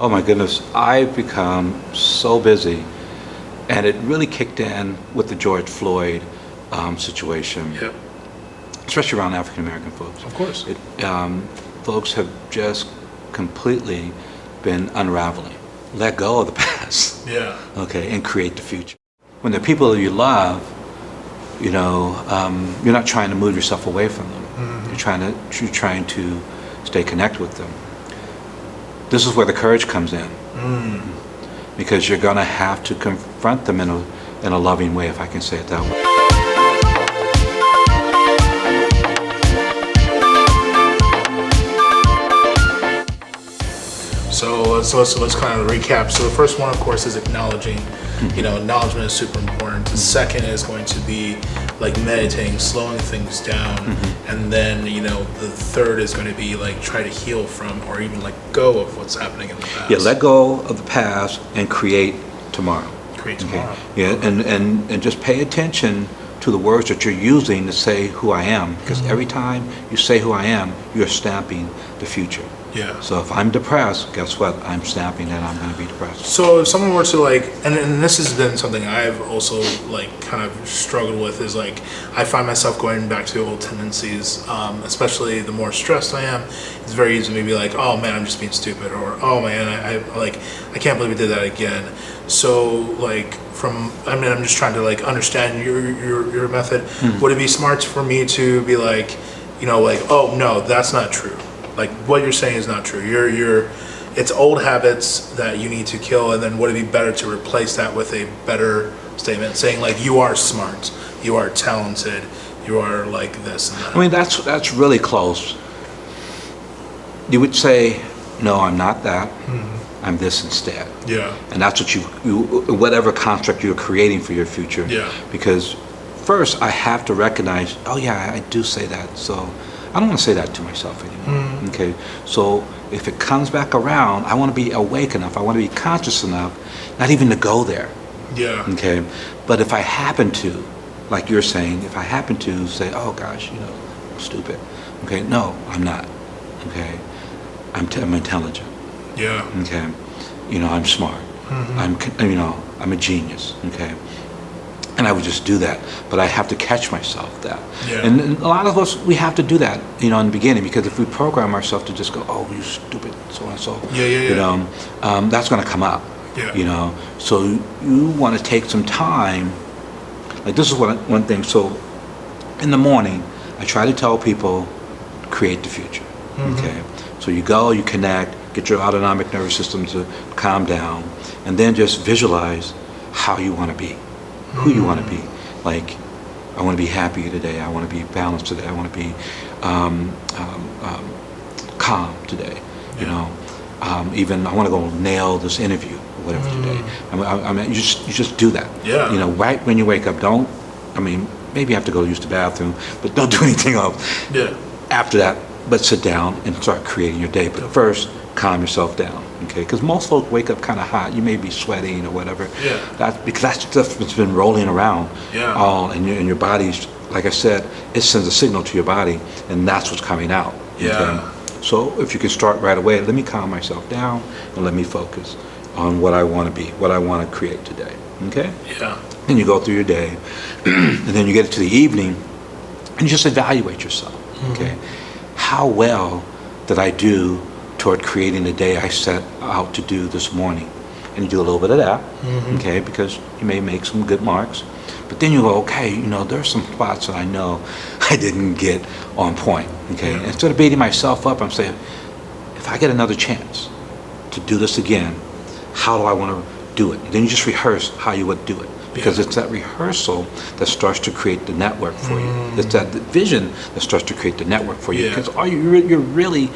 Oh my goodness, I've become so busy, and it really kicked in with the George Floyd situation, Yeah, especially around African American folks. of course. Folks have just completely been unraveling. Let go of the past, Yeah. okay, and create the future. When the people you love, you're not trying to move yourself away from them. You're trying to stay connected with them. This is where the courage comes in, because you're going to have to confront them in a loving way, if I can say it that way. So let's kind of recap. So the first one, of course, is acknowledging. Acknowledgement is super important. The second is going to be like meditating, slowing things down, and then the third is going to be like try to heal from or even let go of what's happening in the past. Yeah, let go of the past and create tomorrow. Create tomorrow. Okay? Yeah, and just pay attention to the words that you're using to say who I am, because every time you say who I am, you're stamping the future. Yeah. So if I'm depressed, guess what? I'm stamping that I'm going to be depressed. So if someone were to and this has been something I've also kind of struggled with, is I find myself going back to old tendencies, especially the more stressed I am. It's very easy to be like, oh man, I'm just being stupid, or oh man, I can't believe we did that again. So I'm just trying to understand your method. Would it be smart for me to be oh no, that's not true. What you're saying is not true. It's old habits that you need to kill, and then would it be better to replace that with a better statement saying you are smart, you are talented, you are this and that? I mean, that's really close. You would say, no, I'm not that. I'm this instead. Yeah. And that's what you whatever construct you're creating for your future. Yeah. Because first I have to recognize, oh yeah, I do say that. So I don't want to say that to myself anymore. Okay. So if it comes back around, I want to be awake enough. I want to be conscious enough, not even to go there. Yeah. Okay. But if I happen to, like you're saying, if I happen to say, oh gosh, I'm stupid. Okay. No, I'm not. Okay. I'm intelligent. Yeah. Okay. I'm smart. I'm a genius. Okay. And I would just do that, but I have to catch myself that. Yeah. And a lot of us, we have to do that, in the beginning, because if we program ourselves to just go, oh, you stupid, so and so, that's going to come up. Yeah. So you want to take some time. This is one thing. So in the morning, I try to tell people, create the future. Okay. So you go, you connect, get your autonomic nervous system to calm down, and then just visualize how you want to be. Who you want to be. I want to be happy today. I want to be balanced today. I want to be calm today. Even I want to go nail this interview or whatever today. I mean, you just do that. Yeah. Right when you wake up. Maybe you have to go use the bathroom, but don't do anything else. Yeah. After that, but sit down and start creating your day. But first, calm yourself down, okay? Because most folks wake up kind of hot. You may be sweating or whatever. Yeah. Because that stuff that's been rolling around. Yeah. And your body's, like I said, it sends a signal to your body, and that's what's coming out. Yeah. Okay? So if you can start right away, let me calm myself down and let me focus on what I want to be, what I want to create today. Okay? Yeah. Then you go through your day, and then you get to the evening, and you just evaluate yourself. Okay? How well did I do toward creating the day I set out to do this morning? And you do a little bit of that, okay, because you may make some good marks. But then you go, okay, there's some spots that I know I didn't get on point, okay? Yeah. Instead of beating myself up, I'm saying, if I get another chance to do this again, how do I want to do it? And then you just rehearse how you would do it. Because it's that rehearsal that starts to create the network for you. It's that vision that starts to create the network for you. Because you're really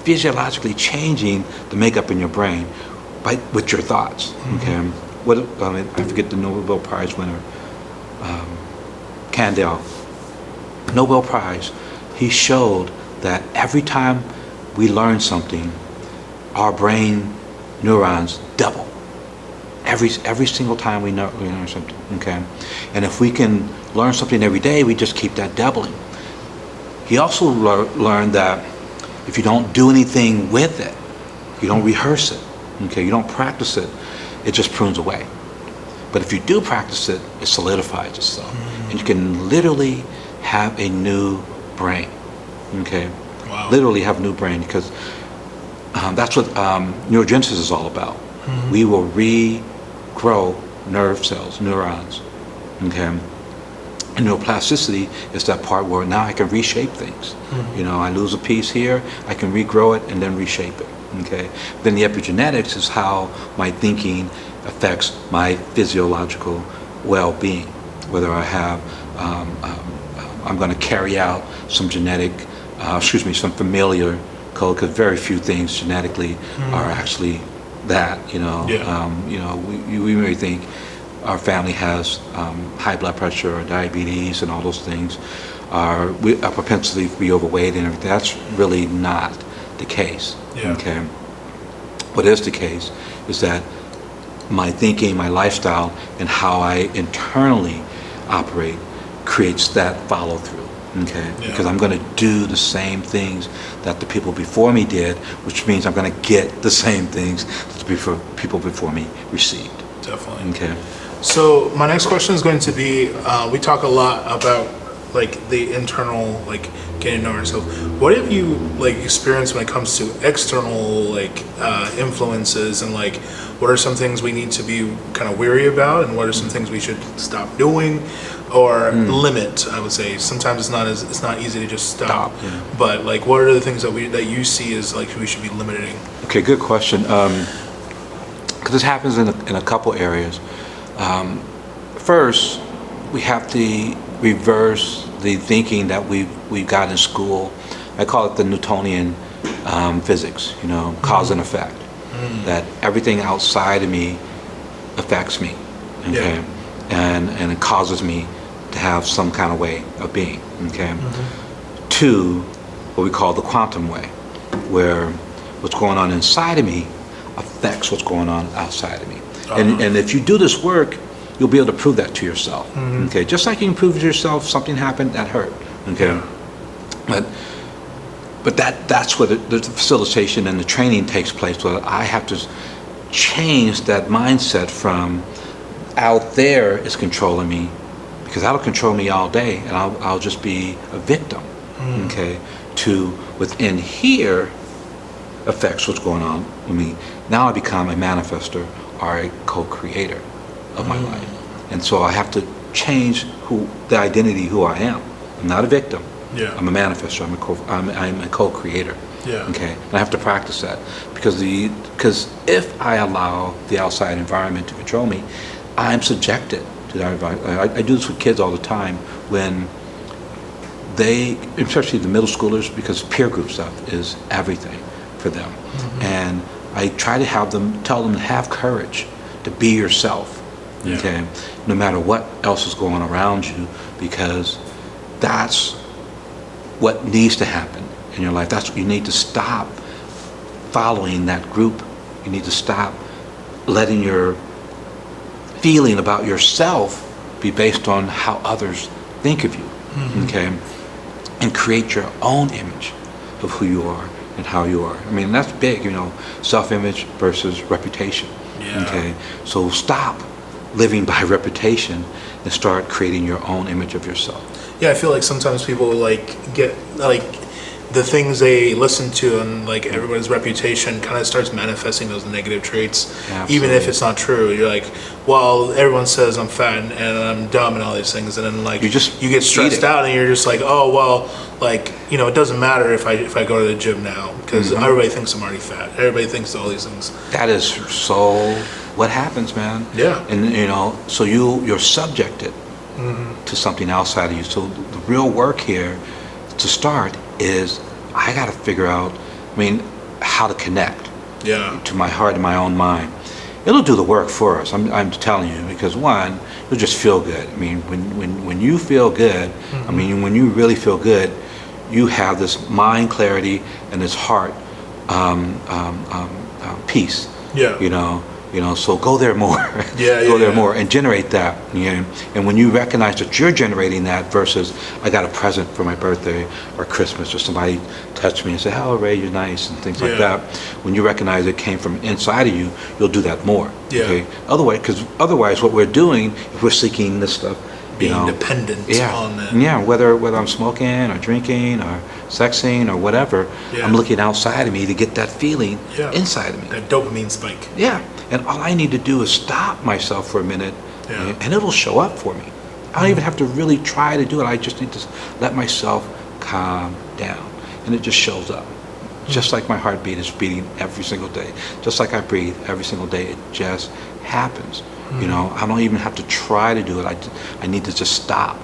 physiologically changing the makeup in your brain with your thoughts. Okay. I forget the Nobel Prize winner, Kandel. Nobel Prize. He showed that every time we learn something, our brain neurons double. Every single time we learn something, okay? And if we can learn something every day, we just keep that doubling. He also learned that if you don't do anything with it, you don't rehearse it, Okay, you don't practice it, it just prunes away. But if you do practice it, it solidifies itself. And you can literally have a new brain. Okay? Wow. Literally have a new brain, because that's what neurogenesis is all about. We will regrow nerve cells, neurons. Okay? And neuroplasticity is that part where now I can reshape things. You know, I lose a piece here, I can regrow it and then reshape it. Okay? Then the epigenetics is how my thinking affects my physiological well-being. Whether I have, I'm going to carry out some genetic, some familiar code, because very few things genetically are actually that. You know, we may think our family has high blood pressure or diabetes and all those things, our propensity to be overweight and everything. That's really not the case. Okay. What is the case is that my thinking, my lifestyle, and how I internally operate creates that follow through. Okay. Because I'm going to do the same things that the people before me did, which means I'm going to get the same things that the people before me received. Definitely. Okay. So my next question is going to be, we talk a lot about like the internal, like getting to know ourselves. What have you like experienced when it comes to external like influences, and like what are some things we need to be kind of weary about, and what are some things we should stop doing or limit? I would say sometimes it's not easy to just stop. But like what are the things that you see as like we should be limiting? Okay, good question. Because this happens in a couple areas. First, we have to reverse the thinking that we've got in school. I call it the Newtonian physics, you know, cause and effect. That everything outside of me affects me, okay, and it causes me to have some kind of way of being, okay. Two, what we call the quantum way, where what's going on inside of me affects what's going on outside of me. And if you do this work, you'll be able to prove that to yourself. Okay, just like you can prove to yourself something happened that hurt. Okay, but that's where the facilitation and the training takes place. Where I have to change that mindset from out there is controlling me, because that'll control me all day, and I'll just be a victim. Okay, to within here affects what's going on with me. Now I become a manifester or a co-creator of my life. And so I have to change the identity who I am. I'm not a victim. I'm a manifester. I'm a co-creator. Okay. And I have to practice that, because if I allow the outside environment to control me, I'm subjected to that environment. I do this with kids all the time when they, especially the middle schoolers, because peer group stuff is everything for them. And I try to tell them to have courage to be yourself. Okay, no matter what else is going on around you, because that's what needs to happen in your life. That's what you need to stop following that group. You need to stop letting your feeling about yourself be based on how others think of you. Okay, and create your own image of who you are and how you are. I mean, that's big, you know, self-image versus reputation. Okay, so stop living by reputation and start creating your own image of yourself. I feel like sometimes people like get like the things they listen to, and like everybody's reputation kind of starts manifesting those negative traits. Even if it's not true. You're like, well, everyone says I'm fat and I'm dumb and all these things, and then like you get stressed out, and you're just like, oh well, like, you know, it doesn't matter if I go to the gym now, because everybody thinks I'm already fat. Everybody thinks all these things. That is so what happens, man. And you know, so you're subjected to something outside of you. So the real work here to start is I got to figure out, how to connect to my heart and my own mind. It'll do the work for us. I'm telling you, because one, you'll just feel good. I mean, when you feel good, when you really feel good, you have this mind clarity and this heart peace. You know, So go there more. Go there more and generate that. And when you recognize that you're generating that versus I got a present for my birthday or Christmas or somebody touched me and said, "Oh, Ray, you're nice," and things like that. When you recognize it came from inside of you, you'll do that more. Okay. Otherwise, what we're doing, if we're seeking this stuff, being dependent on it. Yeah, whether I'm smoking or drinking or sexing or whatever, I'm looking outside of me to get that feeling inside of me. That dopamine spike. Yeah, and all I need to do is stop myself for a minute, and it'll show up for me. I don't even have to really try to do it. I just need to let myself calm down, and it just shows up. Just like my heartbeat is beating every single day, just like I breathe every single day, it just happens. I don't even have to try to do it. I need to just stop.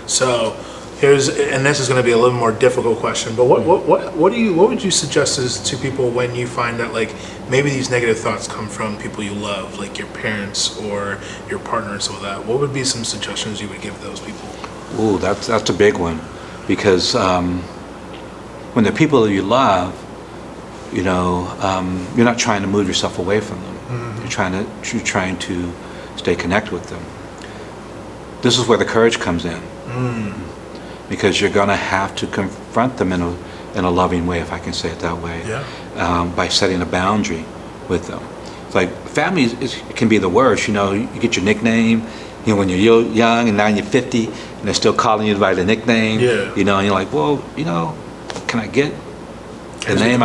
So and this is going to be a little more difficult question, but what would you suggest to people when you find that like maybe these negative thoughts come from people you love, like your parents or your partner and some of that? What would be some suggestions you would give those people? Ooh, that's a big one, because when the people that you love, you're not trying to move yourself away from them. You're trying to stay connected with them. This is where the courage comes in, because you're going to have to confront them in a loving way, if I can say it that way, by setting a boundary with them. It's like family it can be the worst. You get your nickname, when you're young, and now you're 50, and they're still calling you by the nickname. And you're like, well, can I get the name?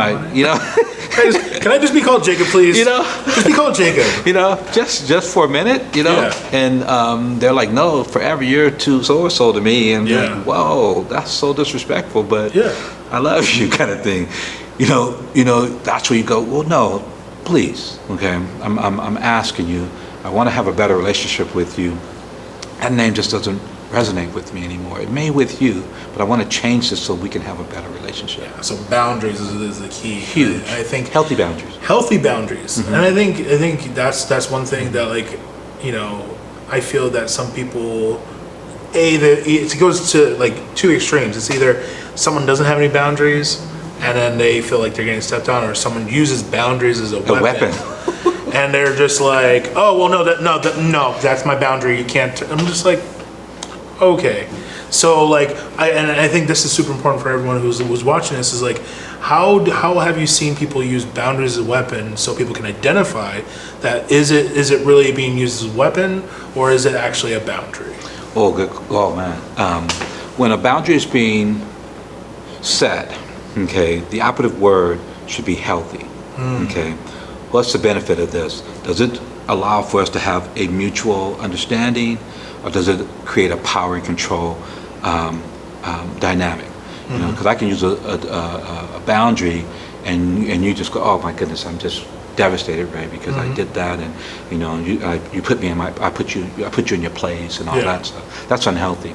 Can I just be called Jacob, please? Just be called Jacob. Just for a minute, And they're like, no, forever you're too so to me, and like, whoa, that's so disrespectful, but I love you, kind of thing. That's where you go, well, no, please, okay, I'm asking you. I want to have a better relationship with you. That name just doesn't resonate with me anymore. It may with you, but I want to change this so we can have a better relationship. Yeah, so boundaries is the key. Huge. I think healthy boundaries. Healthy boundaries, and I think that's one thing that I feel that some people it goes to like two extremes. It's either someone doesn't have any boundaries and then they feel like they're getting stepped on, or someone uses boundaries as a weapon. And they're just like, oh well, no, that's my boundary. You can't. I'm just like, okay. So I think this is super important for everyone who's watching this. Is like, how have you seen people use boundaries as a weapon so people can identify that is it really being used as a weapon, or is it actually a boundary? Oh, good. Oh man, when a boundary is being set, okay, the operative word should be healthy. Okay, what's the benefit of this? Does it allow for us to have a mutual understanding, or does it create a power and control dynamic? Because I can use a boundary, and you just go, oh my goodness, I'm just devastated, Ray, because I did that, and you put me in I put you in your place and all that stuff. That's unhealthy.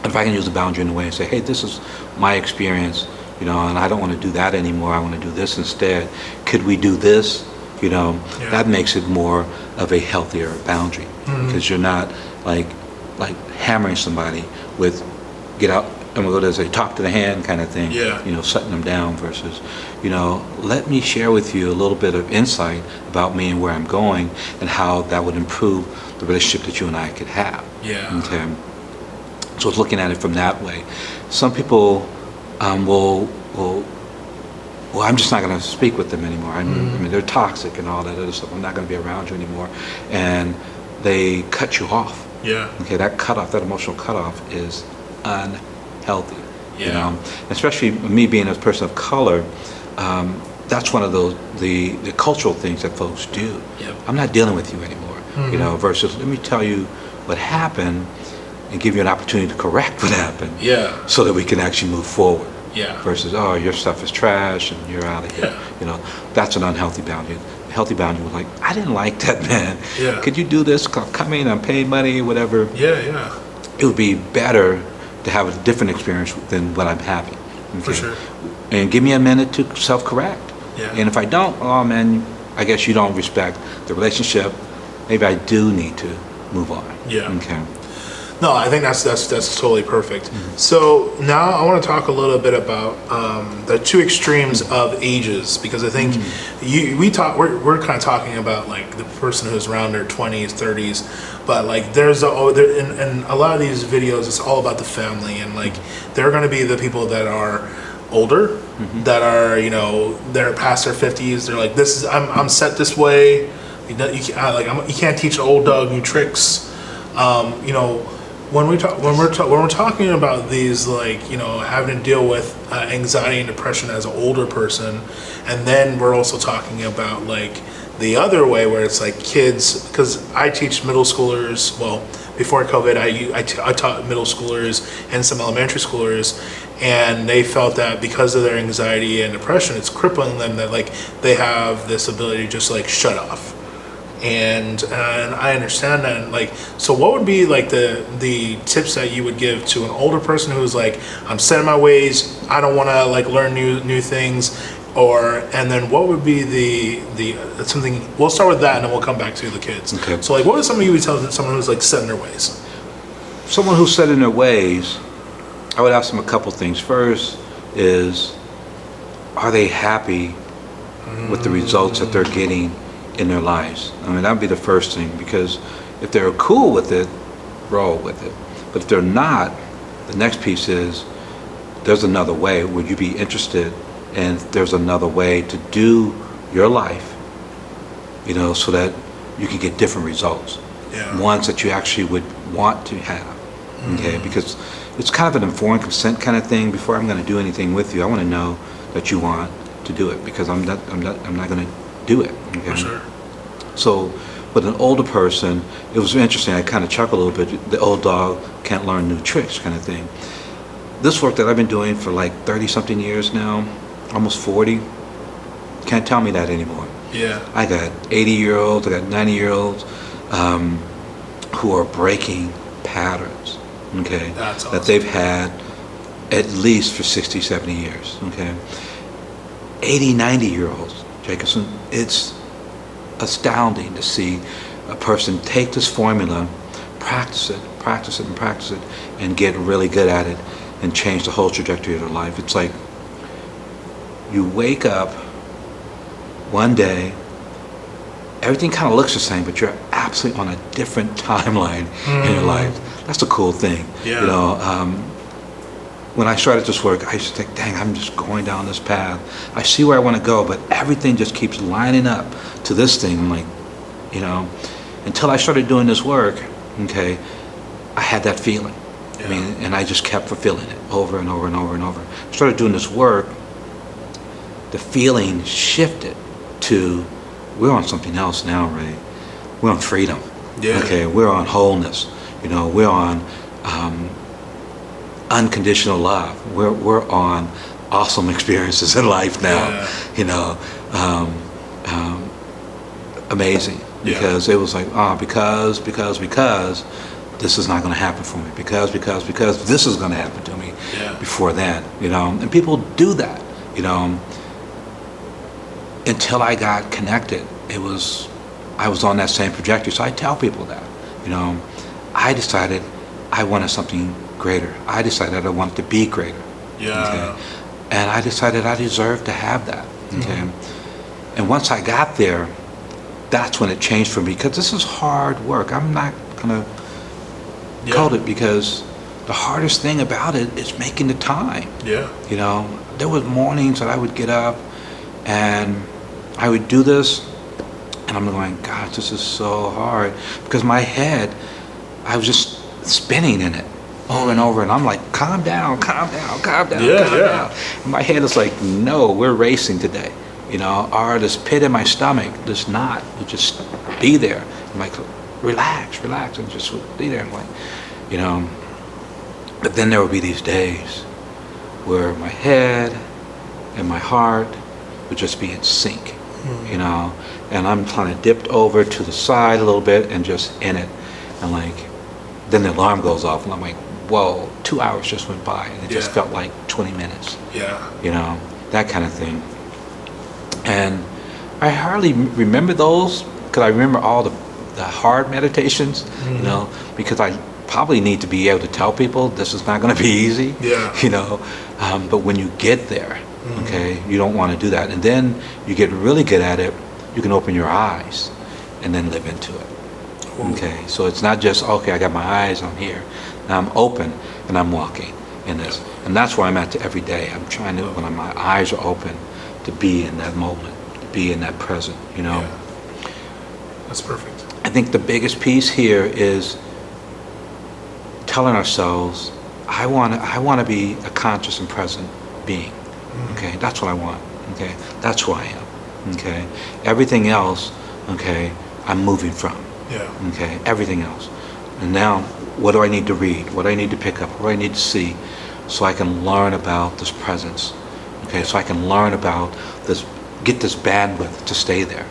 If I can use a boundary in a way and say, hey, this is my experience, and I don't want to do that anymore. I want to do this instead. Could we do this? That makes it more of a healthier boundary, because you're not like hammering somebody with get out and we'll go to say talk to the hand kind of thing. Shutting them down versus, let me share with you a little bit of insight about me and where I'm going and how that would improve the relationship that you and I could have. Okay. So it's looking at it from that way. Some people will I'm just not going to speak with them anymore. I mean, they're toxic and all that other stuff. I'm not going to be around you anymore. And they cut you off. Okay, that cutoff, that emotional cutoff is unhealthy. Especially me being a person of color, that's one of those the cultural things that folks do. I'm not dealing with you anymore. Versus let me tell you what happened and give you an opportunity to correct what happened. So that we can actually move forward. Versus, oh, your stuff is trash and you're out of here. That's an unhealthy boundary. A healthy boundary was like, I didn't like that, man. Could you do this? Come in, I'm paying money, whatever. It would be better to have a different experience than what I'm having. Okay? For sure. And give me a minute to self-correct. And if I don't, oh man, I guess you don't respect the relationship. Maybe I do need to move on. Okay. No, I think that's totally perfect. So now I want to talk a little bit about the two extremes of ages, because I think we're kind of talking about like the person who's around their 20s, 30s, but like in a lot of these videos, it's all about the family, and like they're going to be the people that are older, that are they're past their 50s. They're like, I'm set this way. You can't teach an old dog new tricks. When we're talking about these, like, having to deal with anxiety and depression as an older person, and then we're also talking about like the other way where it's like kids, because I teach middle schoolers. Well, before COVID, I taught middle schoolers and some elementary schoolers, and they felt that because of their anxiety and depression, it's crippling them, that like they have this ability to just like shut off. And I understand that. And like, so what would be like the tips that you would give to an older person who's like, I'm set in my ways, I don't want to like learn new things, and then what would be the something? We'll start with that, and then we'll come back to the kids. Okay. So like, what is something you would tell someone who's like set in their ways? Someone who's set in their ways, I would ask them a couple things. First is, are they happy with the results that they're getting in their lives? I mean, that would be the first thing, because if they're cool with it, roll with it. But if they're not, the next piece is, there's another way. Would you be interested? And there's another way to do your life, so that you can get different results. Yeah. Ones that you actually would want to have. Okay, because it's kind of an informed consent kind of thing. Before I'm going to do anything with you, I want to know that you want to do it, because I'm not going to do it. Okay? For sure. So, with an older person, it was interesting. I kind of chuckled a little bit. The old dog can't learn new tricks, kind of thing. This work that I've been doing for like 30-something years now, almost 40, can't tell me that anymore. Yeah. I got 80-year-olds, I got 90-year-olds who are breaking patterns. Okay, that's awesome. That they've had at least for 60, 70 years. Okay, 80, 90-year-olds, Jacobson. It's astounding to see a person take this formula, practice it, and get really good at it, and change the whole trajectory of their life. It's like you wake up one day, everything kind of looks the same, but you're absolutely on a different timeline in your life. That's the cool thing. Yeah. When I started this work, I used to think, dang, I'm just going down this path. I see where I want to go, but everything just keeps lining up to this thing. I'm like, until I started doing this work, okay, I had that feeling. Yeah. I mean, and I just kept fulfilling it over and over and over and over. I started doing this work, the feeling shifted to, we're on something else now, Ray. We're on freedom. Yeah. Okay, we're on wholeness. We're on unconditional love. We're on awesome experiences in life now. Yeah. Amazing. Because it was like, because this is not going to happen for me. Because this is going to happen to me. Yeah. Before then, and people do that, until I got connected. I was on that same trajectory. So I tell people that, I decided I wanted something greater. I decided I wanted to be greater. Yeah. Okay? And I decided I deserved to have that. Okay. And once I got there, that's when it changed for me, because this is hard work. I'm not gonna code it, because the hardest thing about it is making the time. Yeah. There was mornings that I would get up and I would do this, and I'm going, gosh, this is so hard, because my head, I was just spinning in it over and over, and I'm like, calm down. And my head is like, no, we're racing today. Or this pit in my stomach does not, it just be there. I'm like, relax, and just be there. I'm like, but then there would be these days where my head and my heart would just be in sync, and I'm kind of dipped over to the side a little bit and just in it. And like, then the alarm goes off, and I'm like, whoa, 2 hours just went by, and it just felt like 20 minutes. Yeah. That kind of thing. And I hardly remember those, because I remember all the hard meditations, because probably need to be able to tell people this is not going to be easy. Yeah. You know, but when you get there, okay, you don't want to do that. And then you get really good at it, you can open your eyes and then live into it. Ooh. Okay, so it's not just, okay, I got my eyes, I'm here. Now I'm open and I'm walking in this. And that's where I'm at every day. I'm trying to, when my eyes are open, to be in that moment, to be in that present, you know. Yeah. That's perfect. I think the biggest piece here is telling ourselves, I want to be a conscious and present being. Okay, that's what I want. Okay, that's who I am. Okay, everything else, okay, I'm moving from. Yeah. Okay, everything else. And now, what do I need to read? What do I need to pick up? What do I need to see so I can learn about this presence? Okay, so I can learn about this, get this bandwidth to stay there.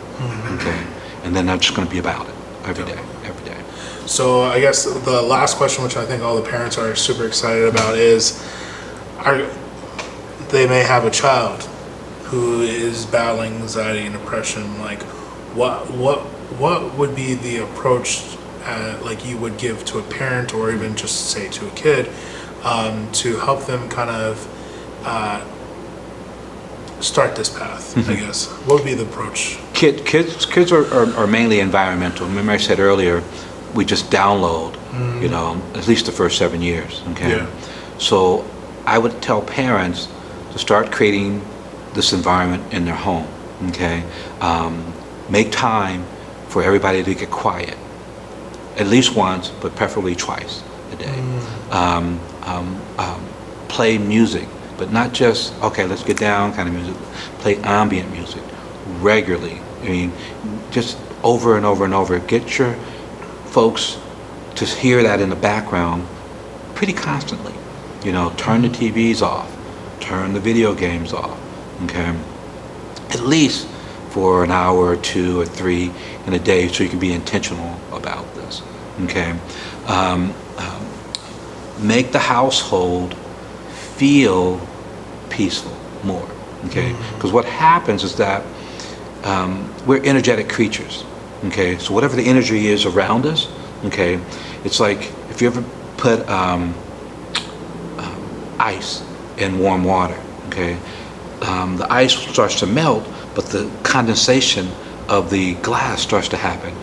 Okay, and then I'm just going to be about it every day, every day. So I guess the last question, which I think all the parents are super excited about, is they may have a child who is battling anxiety and depression. Like, what would be the approach like you would give to a parent, or even just say to a kid, to help them kind of start this path? I guess what would be the approach? Kids are mainly environmental. Remember I said earlier, we just download, you know, at least the first 7 years. Okay, Yeah. so I would tell parents to start creating this environment in their home. Okay, make time for everybody to get quiet, at least once, but preferably twice a day. Play music, but not just, okay, let's get down kind of music. Play ambient music regularly. I mean, just over and over and over. Get your folks to hear that in the background pretty constantly. You know, turn the TVs off, turn the video games off, okay? At least for an hour or 2 or 3 in a day, so you can be intentional about this, okay? Make the household feel peaceful more, okay? Because what happens is that we're energetic creatures, okay? So whatever the energy is around us, okay, it's like if you ever put ice in warm water, okay? The ice starts to melt, but the condensation of the glass starts to happen.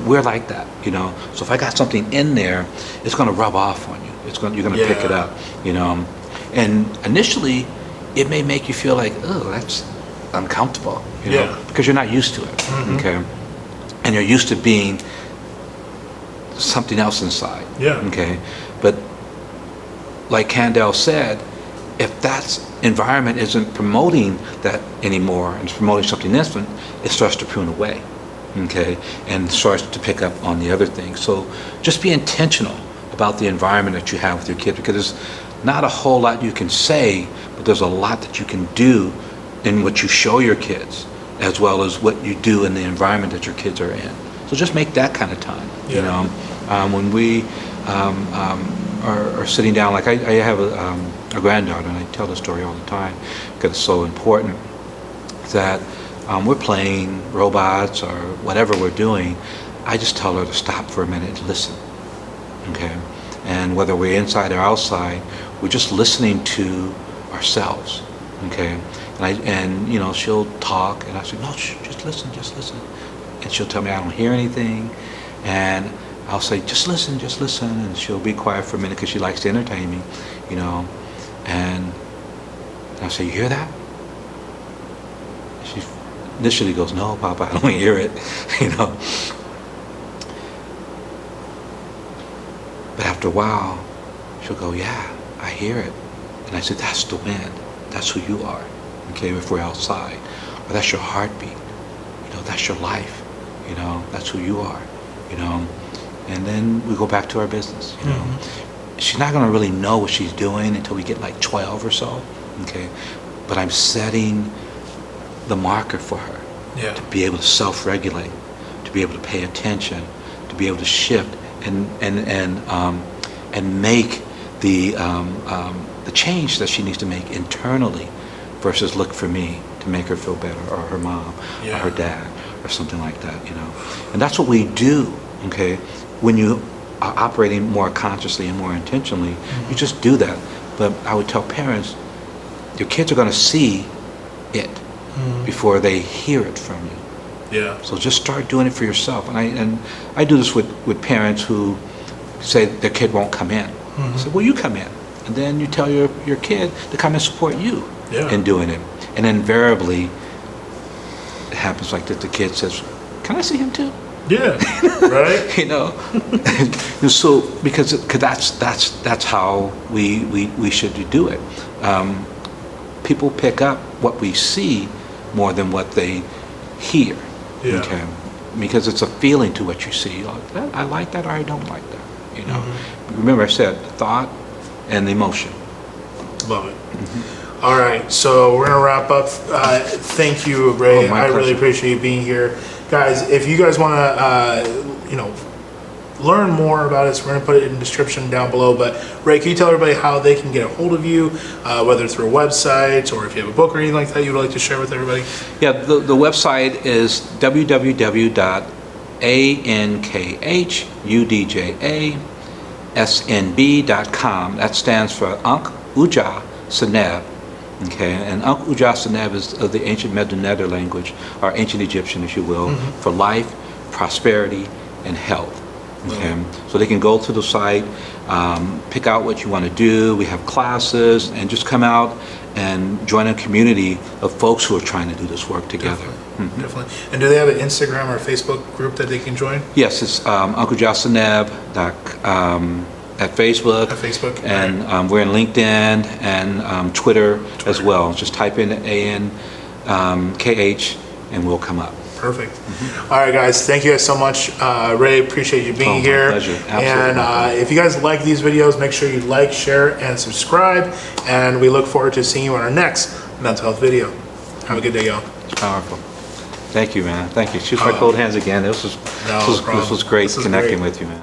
We're like that, you know? So if I got something in there, it's gonna rub off on you. You're gonna pick it up, you know? And initially, it may make you feel like, oh, that's uncomfortable, you know, because you're not used to it, okay? And you're used to being something else inside, okay? But like Candell said, if that environment isn't promoting that anymore and it's promoting something different, it starts to prune away, okay? And starts to pick up on the other things. So just be intentional about the environment that you have with your kids, because there's not a whole lot you can say, but there's a lot that you can do in what you show your kids, as well as what you do in the environment that your kids are in. So just make that kind of time, you know? When we are sitting down, like I have a granddaughter, and I tell the story all the time because it's so important, that we're playing robots or whatever we're doing, I just tell her to stop for a minute and listen, okay? And whether we're inside or outside, we're just listening to ourselves, okay? And you know, she'll talk, and I say, no, just listen, and she'll tell me I don't hear anything, and I'll say, just listen, and she'll be quiet for a minute because she likes to entertain me, you know, and I'll say, you hear that? She initially goes, no, Papa, I don't hear it, you know. But after a while, she'll go, yeah, I hear it. And I said, that's the wind. That's who you are, okay, if we're outside. Or that's your heartbeat. You know, that's your life. You know, that's who you are, you know. And then we go back to our business, you know. She's not going to really know what she's doing until we get like 12 or so, okay. But I'm setting the marker for her to be able to self-regulate, to be able to pay attention, to be able to shift and make the change that she needs to make internally, versus look for me to make her feel better, or her mom, or her dad, or something like that, you know. And that's what we do, okay. When you operating more consciously and more intentionally, you just do that. But I would tell parents, your kids are going to see it before they hear it from you. Yeah. So just start doing it for yourself. And I do this with parents who say their kid won't come in. I say, well, you come in. And then you tell your kid to come and support you in doing it. And invariably, it happens like that. The kid says, can I see him too? Yeah, right. You know, so because that's how we should do it. People pick up what we see more than what they hear. Yeah. Okay, because it's a feeling to what you see. Like, I like that or I don't like that. You know. Remember, I said thought and emotion. Love it. All right, so we're gonna wrap up. Thank you, Ray. Oh, my I really pleasure. appreciate you being here, guys. If you guys want to, learn more about us, we're gonna put it in the description down below. But Ray, can you tell everybody how they can get a hold of you, whether through a website or if you have a book or anything like that you'd like to share with everybody? Yeah, the website is www.ankhudjasnb.com. That stands for Ankh Uja Seneb. Okay, and Ankh Uja Seneb is of the ancient Medu language, or ancient Egyptian, if you will, for life, prosperity, and health. Okay, so they can go to the site, pick out what you want to do. We have classes, and just come out and join a community of folks who are trying to do this work together. Definitely. And do they have an Instagram or Facebook group that they can join? Yes, it's Uncle Jaseneb at Facebook. At Facebook, And we're in LinkedIn and Twitter as well. Just type in ANKH and we'll come up. Perfect. All right, guys. Thank you guys so much. Ray, appreciate you being here. My pleasure. Absolutely. And if you guys like these videos, make sure you like, share, and subscribe. And we look forward to seeing you on our next mental health video. Have a good day, y'all. It's powerful. Thank you, man. Thank you. Shoot my cold hands again. This was great connecting with you, man.